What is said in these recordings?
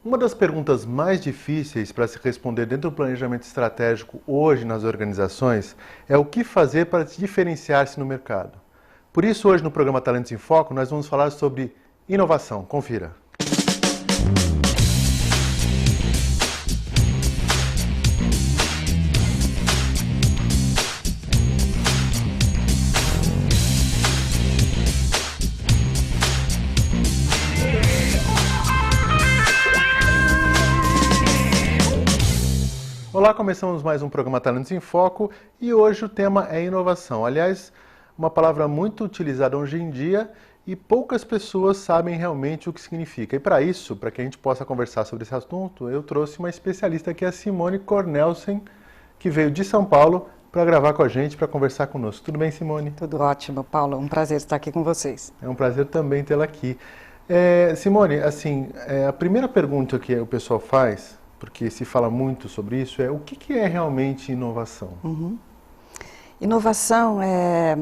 Uma das perguntas mais difíceis para se responder dentro do planejamento estratégico hoje nas organizações é o que fazer para se diferenciar-se no mercado. Por isso, hoje no programa Talentos em Foco, nós vamos falar sobre inovação. Confira. Olá, começamos mais um programa Talentos em Foco e hoje o tema é inovação. Aliás, uma palavra muito utilizada hoje em dia e poucas pessoas sabem realmente o que significa. E para isso, para que a gente possa conversar sobre esse assunto, eu trouxe uma especialista que é a Simone Cornelsen, que veio de São Paulo para gravar com a gente, para conversar conosco. Tudo bem, Simone? Tudo ótimo, Paulo. Um prazer estar aqui com vocês. É um prazer também tê-la aqui. Simone, a primeira pergunta que o pessoal faz, porque se fala muito sobre isso, é o que é realmente inovação? Inovação é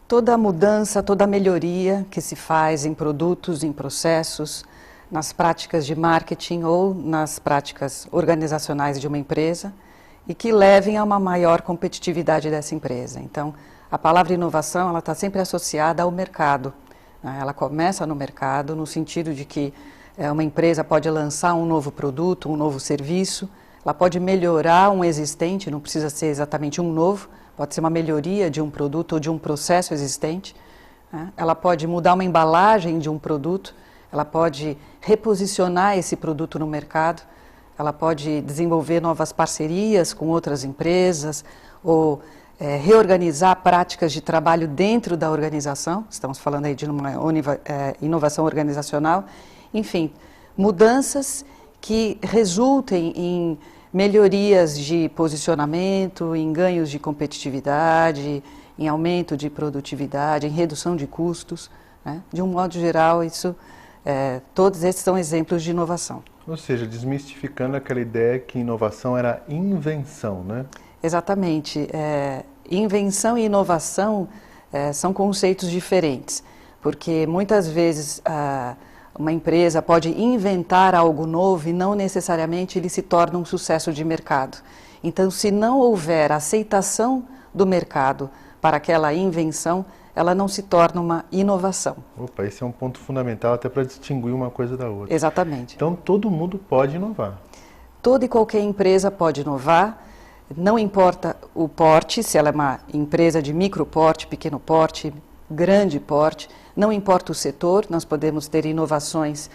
toda mudança, toda melhoria que se faz em produtos, em processos, nas práticas de marketing ou nas práticas organizacionais de uma empresa e que levem a uma maior competitividade dessa empresa. Então, a palavra inovação ela está sempre associada ao mercado, né? Ela começa no mercado no sentido de que uma empresa pode lançar um novo produto, um novo serviço, ela pode melhorar um existente, não precisa ser exatamente um novo, pode ser uma melhoria de um produto ou de um processo existente, né? Ela pode mudar uma embalagem de um produto, ela pode reposicionar esse produto no mercado, ela pode desenvolver novas parcerias com outras empresas ou reorganizar práticas de trabalho dentro da organização, estamos falando aí de uma inovação organizacional. Enfim, mudanças que resultem em melhorias de posicionamento, em ganhos de competitividade, em aumento de produtividade, em redução de custos, né? De um modo geral, todos esses são exemplos de inovação. Ou seja, desmistificando aquela ideia que inovação era invenção, né? Exatamente. Invenção e inovação são conceitos diferentes, porque muitas vezes uma empresa pode inventar algo novo e não necessariamente ele se torna um sucesso de mercado. Então, se não houver aceitação do mercado para aquela invenção, ela não se torna uma inovação. Opa, esse é um ponto fundamental até para distinguir uma coisa da outra. Exatamente. Então, todo mundo pode inovar. Toda e qualquer empresa pode inovar, não importa o porte, se ela é uma empresa de micro porte, pequeno porte, grande porte, não importa o setor, nós podemos ter inovações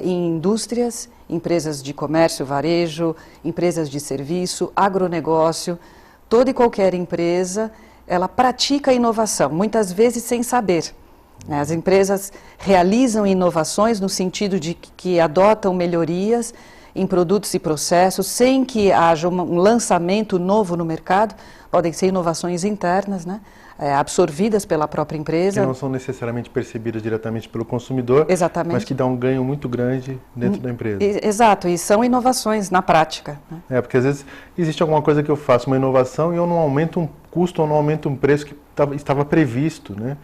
em indústrias, empresas de comércio, varejo, empresas de serviço, agronegócio. Toda e qualquer empresa, ela pratica a inovação, muitas vezes sem saber. As empresas realizam inovações no sentido de que adotam melhorias em produtos e processos, sem que haja um lançamento novo no mercado, podem ser inovações internas, né? Absorvidas pela própria empresa. Que não são necessariamente percebidas diretamente pelo consumidor, exatamente, mas que dão um ganho muito grande dentro da empresa. Exato, e são inovações na prática, né? Porque às vezes existe alguma coisa que eu faço, uma inovação, e eu não aumento um custo ou não aumento um preço que estava previsto, né?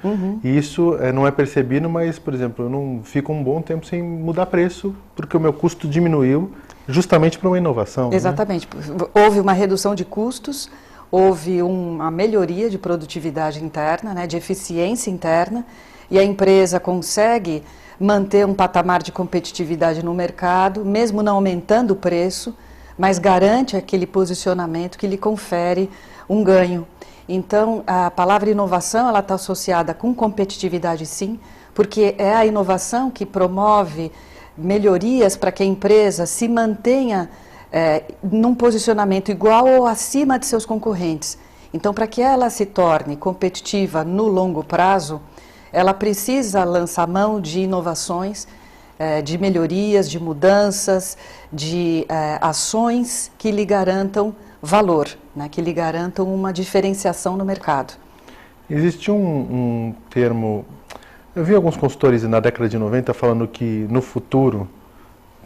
E isso não é percebido, mas, por exemplo, eu não fico um bom tempo sem mudar preço, porque o meu custo diminuiu justamente para uma inovação. Exatamente. Né? Houve uma redução de custos, houve uma melhoria de produtividade interna, né, de eficiência interna, e a empresa consegue manter um patamar de competitividade no mercado, mesmo não aumentando o preço, mas garante aquele posicionamento que lhe confere um ganho. Então, a palavra inovação ela está associada com competitividade, sim, porque é a inovação que promove melhorias para que a empresa se mantenha num posicionamento igual ou acima de seus concorrentes. Então, para que ela se torne competitiva no longo prazo, ela precisa lançar mão de inovações, de melhorias, de mudanças, de ações que lhe garantam valor, né, que lhe garantam uma diferenciação no mercado. Existe um termo, eu vi alguns consultores na década de 90 falando que no futuro,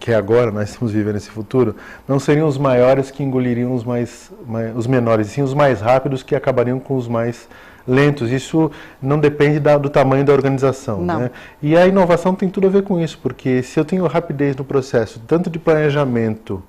que é agora, nós estamos vivendo esse futuro, não seriam os maiores que engoliriam os menores, e sim os mais rápidos que acabariam com os mais lentos. Isso não depende do tamanho da organização, né? E a inovação tem tudo a ver com isso, porque se eu tenho rapidez no processo, tanto de planejamento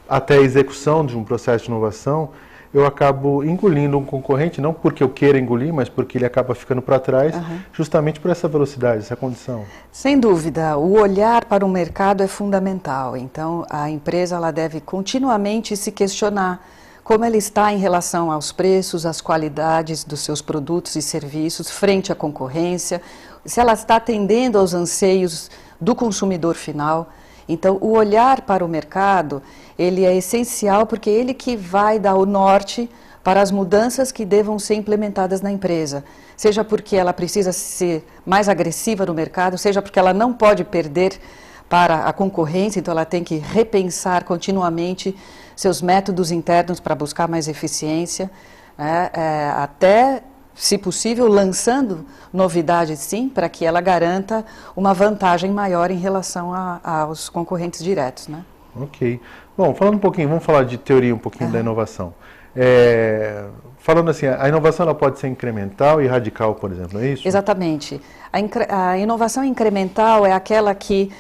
até a execução de um processo de inovação, eu acabo engolindo um concorrente, não porque eu queira engolir, mas porque ele acaba ficando para trás, justamente por essa velocidade, essa condição. Sem dúvida, o olhar para o mercado é fundamental. Então, a empresa ela deve continuamente se questionar como ela está em relação aos preços, às qualidades dos seus produtos e serviços frente à concorrência, se ela está atendendo aos anseios do consumidor final. Então, o olhar para o mercado, ele é essencial porque ele que vai dar o norte para as mudanças que devam ser implementadas na empresa. Seja porque ela precisa ser mais agressiva no mercado, seja porque ela não pode perder para a concorrência, então ela tem que repensar continuamente seus métodos internos para buscar mais eficiência, até, se possível, lançando novidades, sim, para que ela garanta uma vantagem maior em relação aos concorrentes diretos, né? Ok. Bom, falando um pouquinho, vamos falar de teoria um pouquinho da inovação. Falando assim, a inovação ela pode ser incremental e radical, por exemplo, é isso? Exatamente. A inovação incremental é aquela que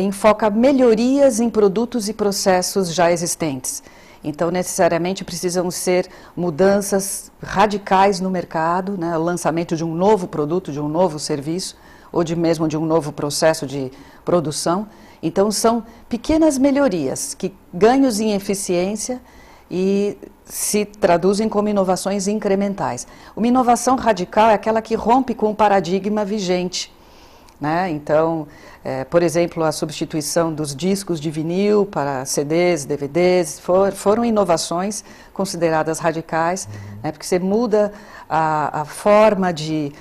enfoca melhorias em produtos e processos já existentes. Então, necessariamente, precisam ser mudanças radicais no mercado, né? O lançamento de um novo produto, de um novo serviço, ou mesmo de um novo processo de produção. Então, são pequenas melhorias, ganhos em eficiência e se traduzem como inovações incrementais. Uma inovação radical é aquela que rompe com o paradigma vigente, né? Então, por exemplo, a substituição dos discos de vinil para CDs, DVDs, foram inovações consideradas radicais, né? Porque você muda a forma de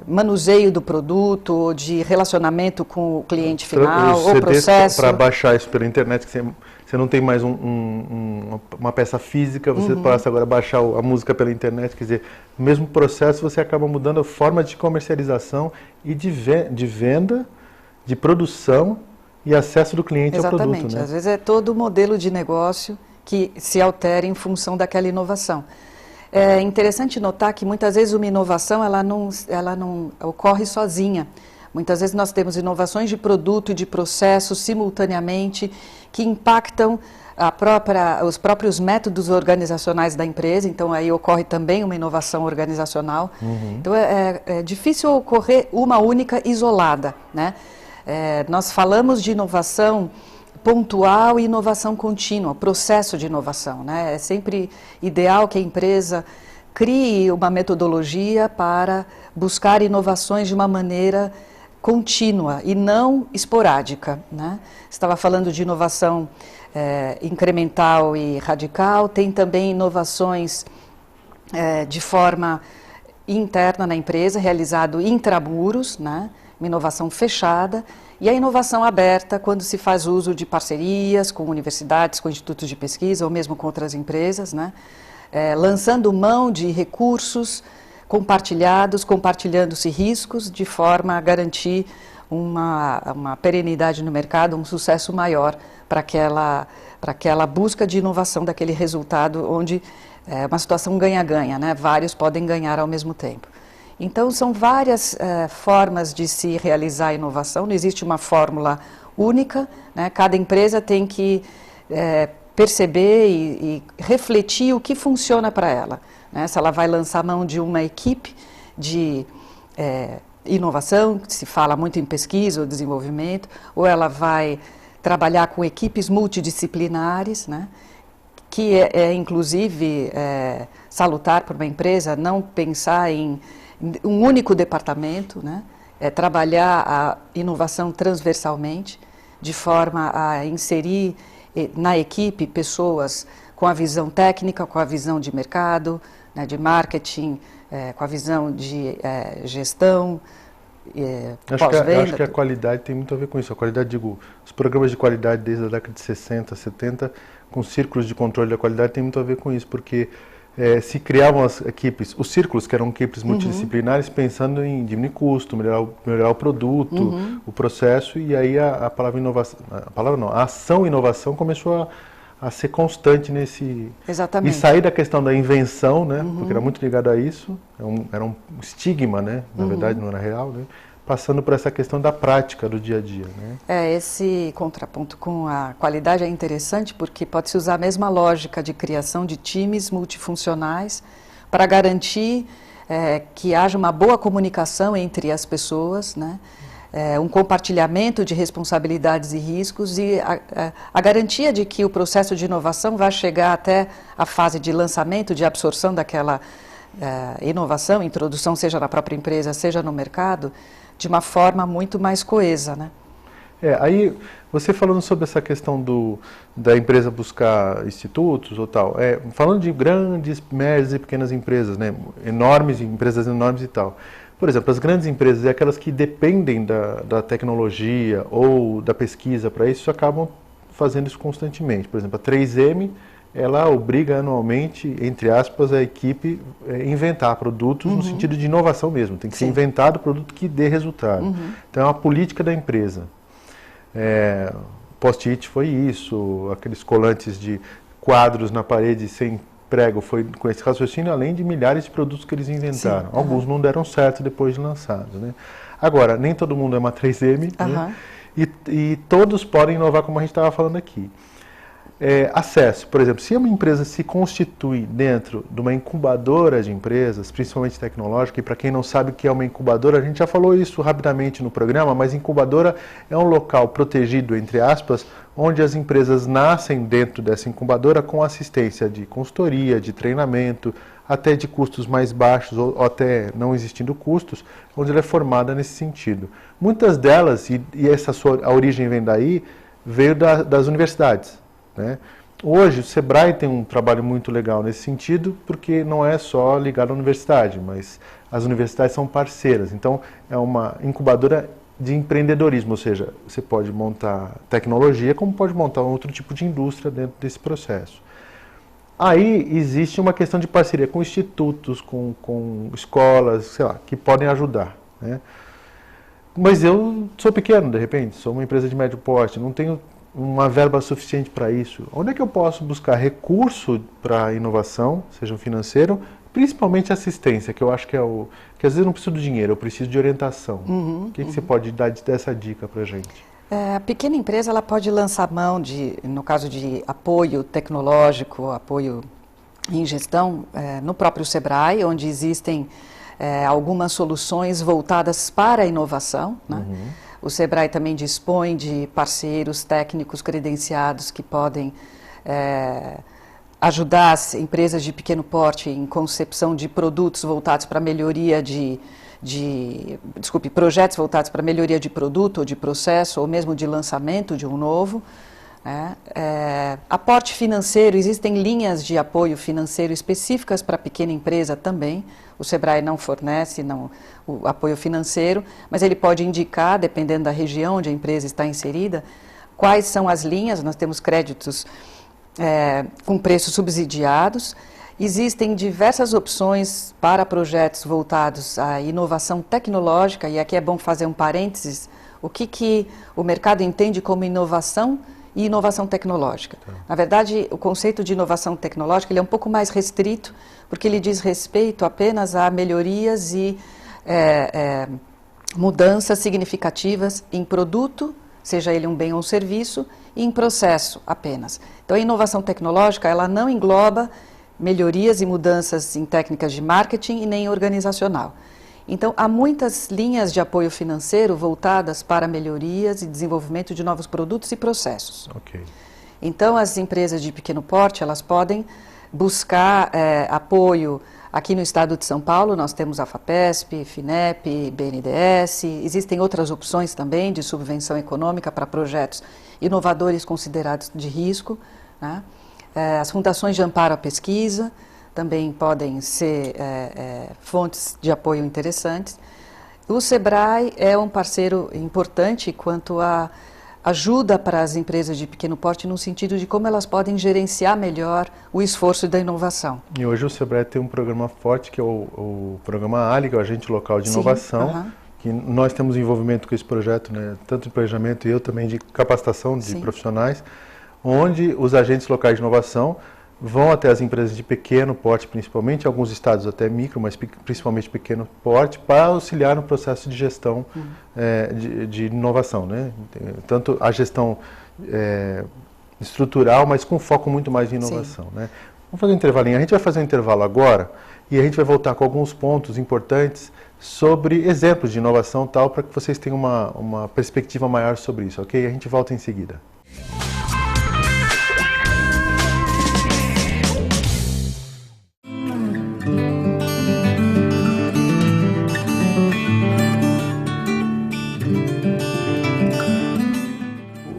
manuseio do produto, ou de relacionamento com o cliente final, ou processo. Para baixar isso pela internet, que você não tem mais uma peça física, você passa agora a baixar a música pela internet, quer dizer, no mesmo processo você acaba mudando a forma de comercialização e de venda, de produção e acesso do cliente ao produto. Exatamente, Né? Às vezes é todo o modelo de negócio que se altera em função daquela inovação. É interessante notar que muitas vezes uma inovação ela não ocorre sozinha. Muitas vezes nós temos inovações de produto e de processo simultaneamente que impactam os próprios métodos organizacionais da empresa, então aí ocorre também uma inovação organizacional. Então é difícil ocorrer uma única isolada, né? Nós falamos de inovação pontual e inovação contínua, processo de inovação, né? É sempre ideal que a empresa crie uma metodologia para buscar inovações de uma maneira contínua e não esporádica, né? Estava falando de inovação incremental e radical, tem também inovações de forma interna na empresa, realizado intramuros, né? Uma inovação fechada, e a inovação aberta, quando se faz uso de parcerias com universidades, com institutos de pesquisa ou mesmo com outras empresas, né? Lançando mão de recursos compartilhados, compartilhando-se riscos, de forma a garantir uma perenidade no mercado, um sucesso maior para aquela busca de inovação daquele resultado, onde é uma situação ganha-ganha, né? Vários podem ganhar ao mesmo tempo. Então, são várias formas de se realizar a inovação, não existe uma fórmula única, né? Cada empresa tem que perceber e refletir o que funciona para ela, né? Se ela vai lançar mão de uma equipe de inovação, que se fala muito em pesquisa ou desenvolvimento, ou ela vai trabalhar com equipes multidisciplinares, né? Que inclusive salutar para uma empresa não pensar em um único departamento, né? Trabalhar a inovação transversalmente, de forma a inserir na equipe pessoas com a visão técnica, com a visão de mercado, né, de marketing, com a visão de gestão, pós-venda. Acho que a qualidade tem muito a ver com isso. A qualidade, digo, os programas de qualidade desde a década de 60, 70, com círculos de controle da qualidade, tem muito a ver com isso, porque se criavam as equipes, os círculos que eram equipes multidisciplinares, pensando em diminuir custo, melhorar o produto, o processo, e aí a palavra inovação, a ação inovação começou a ser constante nesse... Exatamente. E sair da questão da invenção, né? Porque era muito ligado a isso, era um estigma, né? Na verdade não era real, né? Passando por essa questão da prática do dia a dia, né? Esse contraponto com a qualidade é interessante porque pode-se usar a mesma lógica de criação de times multifuncionais para garantir que haja uma boa comunicação entre as pessoas, né? Um compartilhamento de responsabilidades e riscos e a garantia de que o processo de inovação vai chegar até a fase de lançamento, de absorção daquela inovação, introdução, seja na própria empresa, seja no mercado, de uma forma muito mais coesa, né? Aí você falando sobre essa questão da empresa buscar institutos ou tal, falando de grandes, médias e pequenas empresas, né? Empresas enormes e tal. Por exemplo, as grandes empresas e aquelas que dependem da tecnologia ou da pesquisa para isso, acabam fazendo isso constantemente. Por exemplo, a 3M, ela obriga anualmente, entre aspas, a equipe a inventar produtos no sentido de inovação mesmo. Tem que ser inventado produto que dê resultado. Então é uma política da empresa. Post-it foi isso, aqueles colantes de quadros na parede sem prego foi com esse raciocínio, além de milhares de produtos que eles inventaram. Sim, alguns não deram certo depois de lançados, né? Agora, nem todo mundo é uma 3M, né? E todos podem inovar, como a gente estava falando aqui. Acesso, por exemplo, se uma empresa se constitui dentro de uma incubadora de empresas, principalmente tecnológica, e para quem não sabe o que é uma incubadora, a gente já falou isso rapidamente no programa, mas incubadora é um local protegido, entre aspas, onde as empresas nascem dentro dessa incubadora com assistência de consultoria, de treinamento, até de custos mais baixos ou até não existindo custos, onde ela é formada nesse sentido. Muitas delas, e a origem vem daí, veio das universidades, né? Hoje o Sebrae tem um trabalho muito legal nesse sentido, porque não é só ligado à universidade, mas as universidades são parceiras. Então é uma incubadora de empreendedorismo, ou seja, você pode montar tecnologia como pode montar um outro tipo de indústria dentro desse processo. Aí existe uma questão de parceria com institutos, com escolas, sei lá, que podem ajudar, né? Mas eu sou pequeno, de repente, sou uma empresa de médio porte, não tenho uma verba suficiente para isso. Onde é que eu posso buscar recurso para inovação, seja financeiro, principalmente assistência, que eu acho que que às vezes eu não preciso do dinheiro, eu preciso de orientação. O que você pode dar dessa dica para a gente? A pequena empresa ela pode lançar mão no caso de apoio tecnológico, apoio em gestão, no próprio Sebrae, onde existem algumas soluções voltadas para a inovação, né? O Sebrae também dispõe de parceiros técnicos credenciados que podem ajudar as empresas de pequeno porte em concepção de produtos voltados para melhoria projetos voltados para melhoria de produto ou de processo, ou mesmo de lançamento de um novo. Aporte financeiro, existem linhas de apoio financeiro específicas para a pequena empresa também. O Sebrae não fornece o apoio financeiro, mas ele pode indicar, dependendo da região onde a empresa está inserida, quais são as linhas. Nós temos créditos com preços subsidiados. Existem diversas opções para projetos voltados à inovação tecnológica, e aqui é bom fazer um parênteses, o que o mercado entende como inovação e inovação tecnológica. Na verdade, o conceito de inovação tecnológica ele é um pouco mais restrito, porque ele diz respeito apenas a melhorias e mudanças significativas em produto, seja ele um bem ou um serviço, e em processo apenas. Então, a inovação tecnológica, ela não engloba melhorias e mudanças em técnicas de marketing e nem organizacional. Então, há muitas linhas de apoio financeiro voltadas para melhorias e desenvolvimento de novos produtos e processos. Então, as empresas de pequeno porte, elas podem buscar apoio. Aqui no estado de São Paulo, nós temos a FAPESP, FINEP, BNDES, existem outras opções também de subvenção econômica para projetos inovadores considerados de risco, né? As fundações de amparo à pesquisa também podem ser fontes de apoio interessantes. O Sebrae é um parceiro importante quanto à ajuda para as empresas de pequeno porte no sentido de como elas podem gerenciar melhor o esforço da inovação. E hoje o Sebrae tem um programa forte que é o programa ALI, que é o Agente Local de Inovação, que nós temos envolvimento com esse projeto, né, tanto de planejamento e eu também de capacitação de profissionais, onde os agentes locais de inovação vão até as empresas de pequeno porte, principalmente, alguns estados até micro, mas principalmente pequeno porte, para auxiliar no processo de gestão de inovação, né? Tanto a gestão estrutural, mas com foco muito mais em inovação, né? Vamos fazer um intervalinho. A gente vai fazer um intervalo agora e a gente vai voltar com alguns pontos importantes sobre exemplos de inovação tal, para que vocês tenham uma perspectiva maior sobre isso, ok? A gente volta em seguida.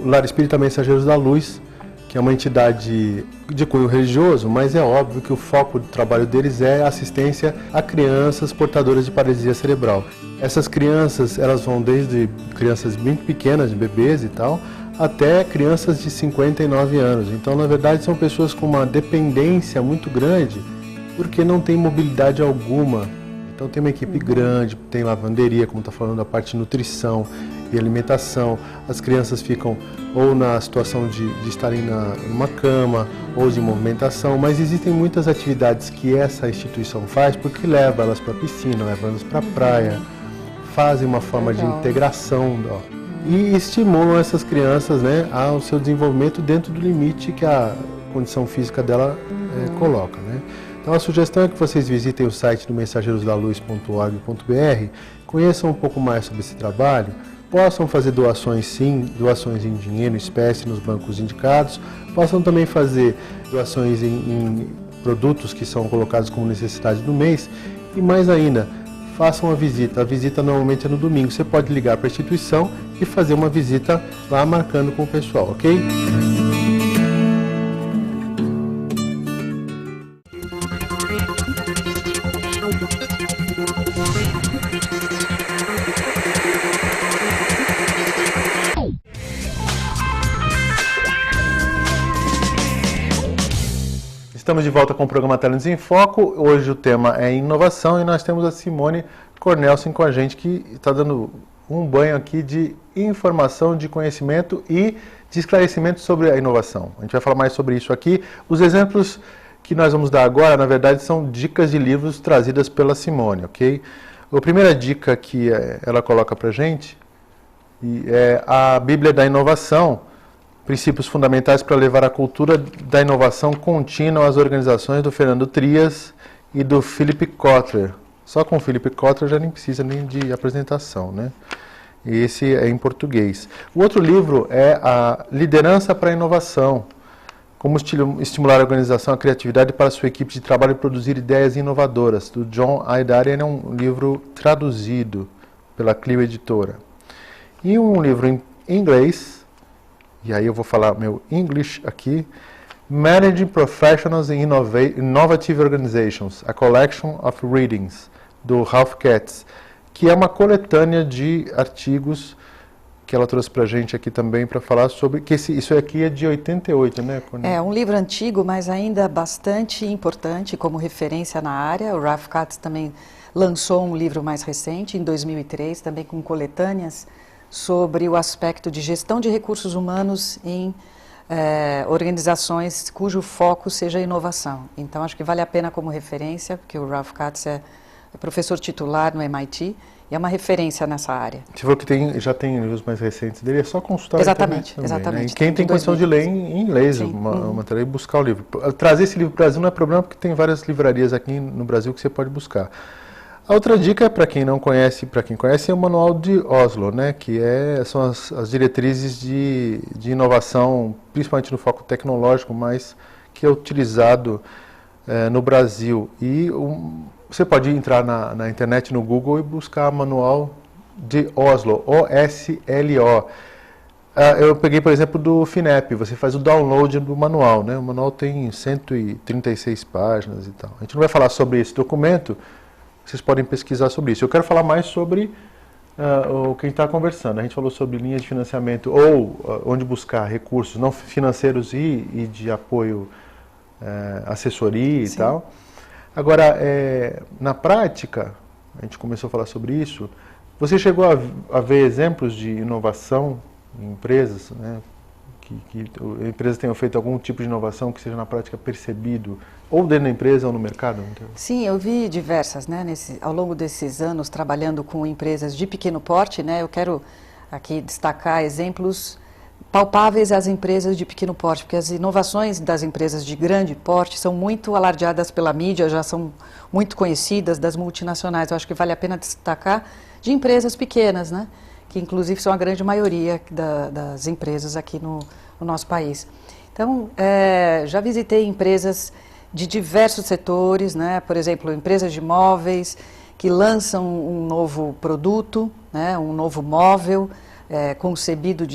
O Lar Espírita Mensageiros da Luz, que é uma entidade de cunho religioso, mas é óbvio que o foco do trabalho deles é a assistência a crianças portadoras de paralisia cerebral. Essas crianças, elas vão desde crianças bem pequenas, bebês e tal, até crianças de 59 anos. Então, na verdade, são pessoas com uma dependência muito grande, porque não tem mobilidade alguma. Então tem uma equipe grande, tem lavanderia, como está falando, a parte de nutrição e alimentação. As crianças ficam ou na situação de estarem numa cama ou de movimentação, mas existem muitas atividades que essa instituição faz porque leva elas para a piscina, leva elas para a praia, fazem uma forma de integração e estimulam essas crianças, né, ao seu desenvolvimento dentro do limite que a condição física dela coloca, né? Então a sugestão é que vocês visitem o site do mensageirosdaluz.org.br, conheçam um pouco mais sobre esse trabalho, possam fazer doações sim, doações em dinheiro, em espécie, nos bancos indicados, possam também fazer doações em produtos que são colocados como necessidade do mês e mais ainda, façam a visita normalmente é no domingo, você pode ligar para a instituição e fazer uma visita lá marcando com o pessoal, ok? Estamos de volta com o programa Talentos em Foco. Hoje o tema é inovação e nós temos a Simone Cornelsen com a gente, que está dando um banho aqui de informação, de conhecimento e de esclarecimento sobre a inovação. A gente vai falar mais sobre isso aqui. Os exemplos que nós vamos dar agora, na verdade, são dicas de livros trazidas pela Simone, ok? A primeira dica que ela coloca para a gente é a Bíblia da Inovação, Princípios Fundamentais para Levar a Cultura da Inovação Contínua às Organizações, do Fernando Trias e do Philip Kotler. Só com o Philip Kotler já nem precisa nem de apresentação, né? Esse é em português. O outro livro é a Liderança para a Inovação, como estimular a organização, a criatividade para a sua equipe de trabalho e produzir ideias inovadoras, do John Haidarian. É um livro traduzido pela Clio Editora. E um livro em inglês, e aí eu vou falar meu English aqui, Managing Professionals in Innovative Organizations, A Collection of Readings, do Ralph Katz, que é uma coletânea de artigos que ela trouxe para a gente aqui também para falar sobre, que isso aqui é de 88, né, Cornel? É um livro antigo, mas ainda bastante importante como referência na área. O Ralph Katz também lançou um livro mais recente, em 2003, também com coletâneas, sobre o aspecto de gestão de recursos humanos em organizações cujo foco seja a inovação. Então, acho que vale a pena como referência, porque o Ralph Katz é professor titular no MIT e é uma referência nessa área. Você falou que já tem livros mais recentes dele, é só consultar exatamente, também, exatamente. Né? E quem tem condição de ler em inglês, matéria, e buscar o livro. Trazer esse livro para o Brasil não é problema, porque tem várias livrarias aqui no Brasil que você pode buscar. A outra dica, para quem não conhece, para quem conhece, é o Manual de Oslo, né, que são as diretrizes de inovação, principalmente no foco tecnológico, mas que é utilizado no Brasil. E você pode entrar na internet, no Google, e buscar Manual de Oslo, O-S-L-O. Eu peguei, por exemplo, do FINEP, você faz o download do manual, né? O manual tem 136 páginas e tal. A gente não vai falar sobre esse documento, vocês podem pesquisar sobre isso. Eu quero falar mais sobre o que a gente está conversando. A gente falou sobre linhas de financiamento ou onde buscar recursos não financeiros e de apoio, assessoria e tal. Agora, na prática, a gente começou a falar sobre isso, você chegou a ver exemplos de inovação em empresas, né, que empresas tenham feito algum tipo de inovação que seja na prática percebido, ou dentro da empresa ou no mercado? Então. Sim, eu vi diversas, né, ao longo desses anos trabalhando com empresas de pequeno porte, né, eu quero aqui destacar exemplos palpáveis às empresas de pequeno porte, porque as inovações das empresas de grande porte são muito alardeadas pela mídia, já são muito conhecidas das multinacionais. Eu acho que vale a pena destacar de empresas pequenas, né, que inclusive são a grande maioria das empresas aqui no nosso país. Então, já visitei empresas de diversos setores, né? Por exemplo, empresas de móveis que lançam um novo produto, né? Um novo móvel concebido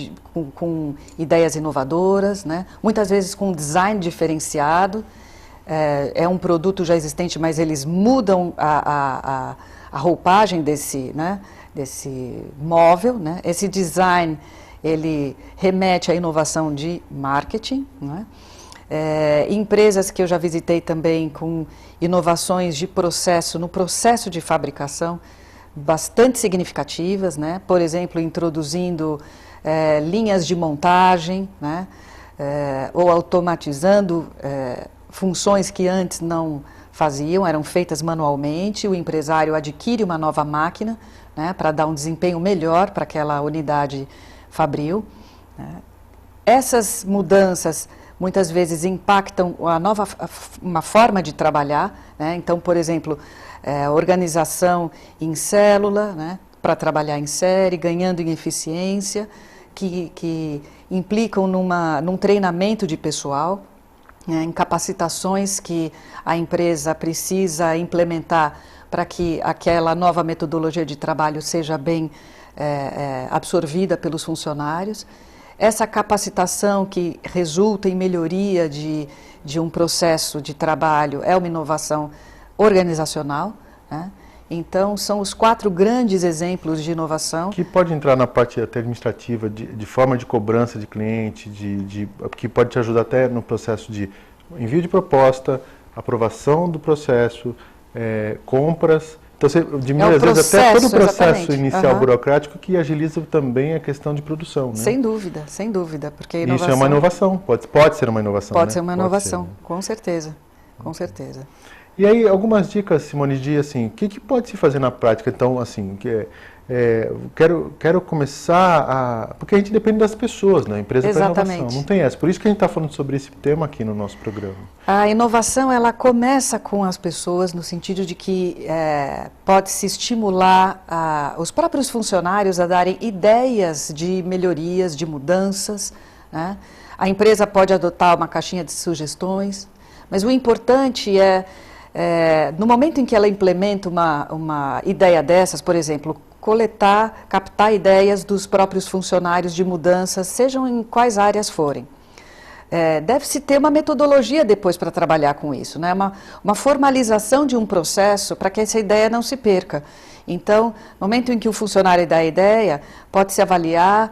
com ideias inovadoras, né? Muitas vezes com design diferenciado. É um produto já existente, mas eles mudam a roupagem desse, né? Desse móvel, né? Esse design, ele remete à inovação de marketing, né? Empresas que eu já visitei também com inovações de processo, no processo de fabricação, bastante significativas, né? Por exemplo, introduzindo linhas de montagem, né? Ou automatizando funções que antes não faziam, eram feitas manualmente. O empresário adquire uma nova máquina, né, para dar um desempenho melhor para aquela unidade fabril. Né? Essas mudanças muitas vezes impactam uma forma de trabalhar, né? Então, por exemplo, organização em célula, né, para trabalhar em série, ganhando em eficiência, que implicam num treinamento de pessoal, né, em capacitações que a empresa precisa implementar para que aquela nova metodologia de trabalho seja bem absorvida pelos funcionários. Essa capacitação que resulta em melhoria de um processo de trabalho é uma inovação organizacional, né? Então, são os 4 grandes exemplos de inovação. Que pode entrar na parte até administrativa, de forma de cobrança de cliente, que pode te ajudar até no processo de envio de proposta, aprovação do processo, compras. Então, você diminui, às vezes, até todo o processo inicial burocrático, que agiliza também a questão de produção. Né? Sem dúvida, porque a inovação... Isso é uma inovação, pode ser uma inovação. Pode né? ser uma inovação, né? Com certeza, com certeza. E aí, algumas dicas, Simone, de assim, o que pode se fazer na prática? Então, assim, quero começar porque a gente depende das pessoas, né? A empresa para inovação, não tem essa. Por isso que a gente está falando sobre esse tema aqui no nosso programa. A inovação, ela começa com as pessoas no sentido de que pode-se estimular os próprios funcionários a darem ideias de melhorias, de mudanças, né? A empresa pode adotar uma caixinha de sugestões, mas o importante no momento em que ela implementa uma ideia dessas, por exemplo, captar ideias dos próprios funcionários de mudanças, sejam em quais áreas forem. Deve-se ter uma metodologia depois para trabalhar com isso, né? Uma formalização de um processo para que essa ideia não se perca. Então, no momento em que o funcionário dá a ideia, pode-se avaliar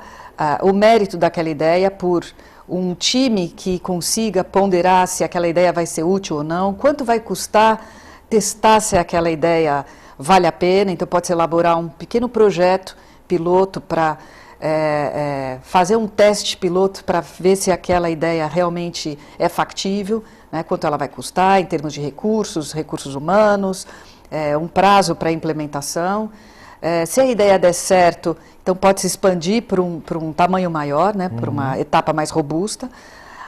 o mérito daquela ideia por um time que consiga ponderar se aquela ideia vai ser útil ou não, quanto vai custar testar se aquela ideia vale a pena. Então, pode-se elaborar um pequeno projeto piloto para fazer um teste piloto para ver se aquela ideia realmente é factível, né, quanto ela vai custar em termos de recursos humanos, um prazo para implementação. Se a ideia der certo, então pode se expandir para um tamanho maior, né, para uma etapa mais robusta,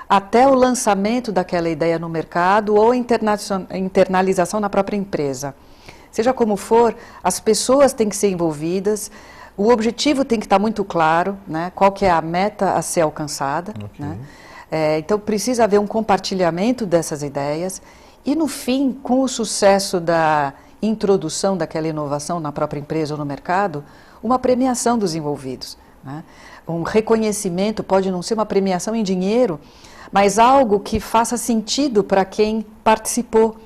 até o lançamento daquela ideia no mercado ou internalização na própria empresa. Seja como for, as pessoas têm que ser envolvidas, o objetivo tem que estar muito claro, né, qual que é a meta a ser alcançada. Okay. Né? Então precisa haver um compartilhamento dessas ideias e, no fim, com o sucesso da introdução daquela inovação na própria empresa ou no mercado, uma premiação dos envolvidos, né? Um reconhecimento, pode não ser uma premiação em dinheiro, mas algo que faça sentido para quem participou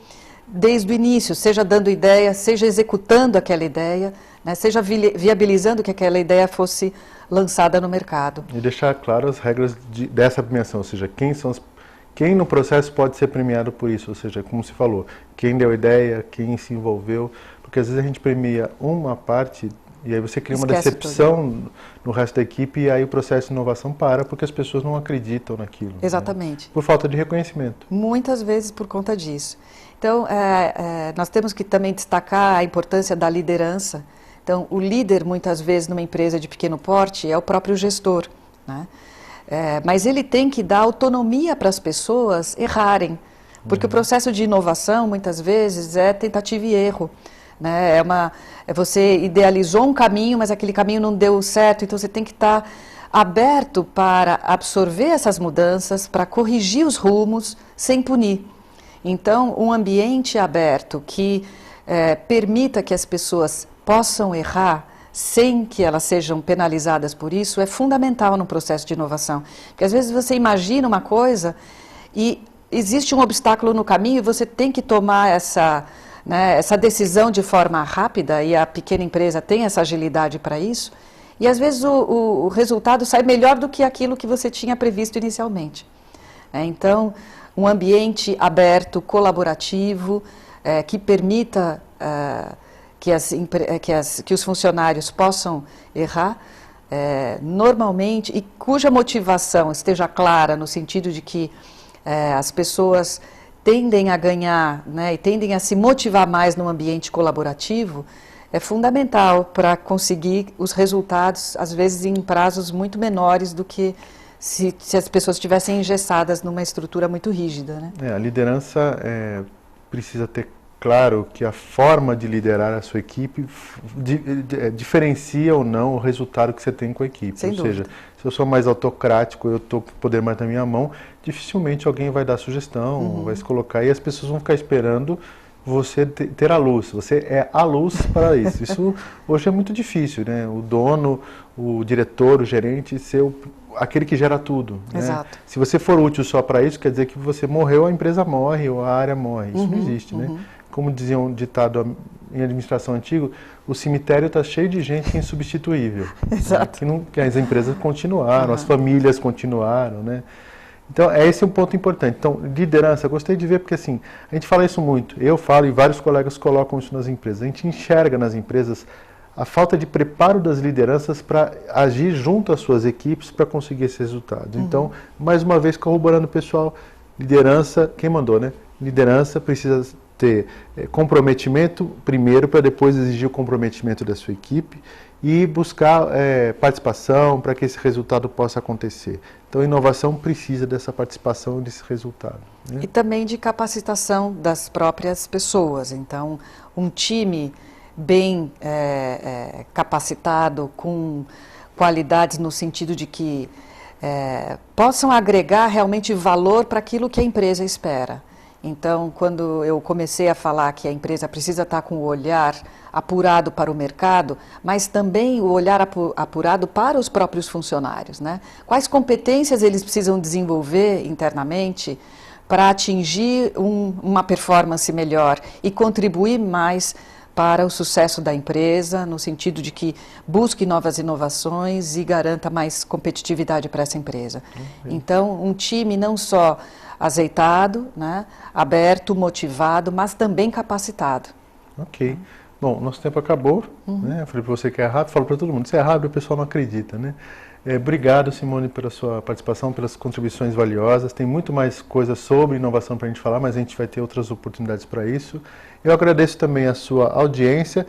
desde o início, seja dando ideia, seja executando aquela ideia, né? Seja viabilizando que aquela ideia fosse lançada no mercado. E deixar claro as regras dessa premiação, ou seja, quem no processo pode ser premiado por isso, ou seja, como se falou, quem deu a ideia, quem se envolveu, porque às vezes a gente premia uma parte E aí você cria uma Esquece decepção no resto da equipe e aí o processo de inovação para porque as pessoas não acreditam naquilo. Exatamente. Né? Por falta de reconhecimento. Muitas vezes por conta disso. Então, nós temos que também destacar a importância da liderança. Então, o líder, muitas vezes, numa empresa de pequeno porte, é o próprio gestor, né? Mas ele tem que dar autonomia para as pessoas errarem, porque o processo de inovação, muitas vezes, é tentativa e erro. Né? Você idealizou um caminho, mas aquele caminho não deu certo, então você tem que estar aberto para absorver essas mudanças, para corrigir os rumos, sem punir. Então, um ambiente aberto que permita que as pessoas possam errar sem que elas sejam penalizadas por isso é fundamental no processo de inovação. Porque às vezes você imagina uma coisa e existe um obstáculo no caminho e você tem que tomar essa decisão de forma rápida, e a pequena empresa tem essa agilidade para isso, e às vezes o resultado sai melhor do que aquilo que você tinha previsto inicialmente. Então, um ambiente aberto, colaborativo, que permita que os funcionários possam errar, normalmente, e cuja motivação esteja clara no sentido de que as pessoas tendem a ganhar, né, e tendem a se motivar mais no ambiente colaborativo, é fundamental para conseguir os resultados, às vezes em prazos muito menores do que se as pessoas estivessem engessadas numa estrutura muito rígida. Né? A liderança precisa ter claro que a forma de liderar a sua equipe diferencia ou não o resultado que você tem com a equipe. Sem dúvida. Seja, se eu sou mais autocrático, eu estou com o poder mais na minha mão, dificilmente alguém vai dar sugestão, vai se colocar, e as pessoas vão ficar esperando você ter a luz. Você é a luz para isso. Isso hoje é muito difícil, né? O dono, o diretor, o gerente ser aquele que gera tudo. Exato. Né? Se você for útil só para isso, quer dizer que você morreu, a empresa morre ou a área morre. Isso não existe, né? Como dizia um ditado em administração antigo, o cemitério está cheio de gente insubstituível. Exato. Né? Que as empresas continuaram, as famílias continuaram, né? Então, esse é um ponto importante. Então, liderança, eu gostei de ver porque, assim, a gente fala isso muito. Eu falo e vários colegas colocam isso nas empresas. A gente enxerga nas empresas a falta de preparo das lideranças para agir junto às suas equipes para conseguir esse resultado. Então, mais uma vez, corroborando o pessoal, liderança, quem mandou, né? Liderança precisa ter comprometimento primeiro para depois exigir o comprometimento da sua equipe e buscar participação para que esse resultado possa acontecer. Então, a inovação precisa dessa participação desse resultado. Né? E também de capacitação das próprias pessoas. Então, um time bem capacitado, com qualidades no sentido de que possam agregar realmente valor para aquilo que a empresa espera. Então, quando eu comecei a falar que a empresa precisa estar com o olhar apurado para o mercado, mas também o olhar apurado para os próprios funcionários, né? Quais competências eles precisam desenvolver internamente para atingir uma performance melhor e contribuir mais para o sucesso da empresa, no sentido de que busque novas inovações e garanta mais competitividade para essa empresa. Então, um time não só azeitado, né, aberto, motivado, mas também capacitado. Ok. Bom, nosso tempo acabou. Né? Eu falei para você que é rápido, falo para todo mundo. Se é rápido, o pessoal não acredita, né? Obrigado, Simone, pela sua participação, pelas contribuições valiosas. Tem muito mais coisas sobre inovação para a gente falar, mas a gente vai ter outras oportunidades para isso. Eu agradeço também a sua audiência.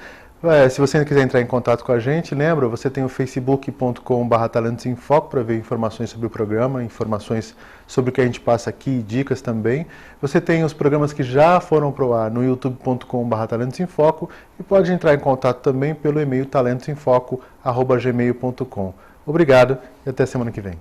Se você quiser entrar em contato com a gente, lembra, você tem o facebook.com/Talentos em Foco para ver informações sobre o programa, informações sobre o que a gente passa aqui, dicas também. Você tem os programas que já foram para o ar no youtube.com/Talentos em Foco e pode entrar em contato também pelo e-mail talentosemfoco@gmail.com. Obrigado e até semana que vem.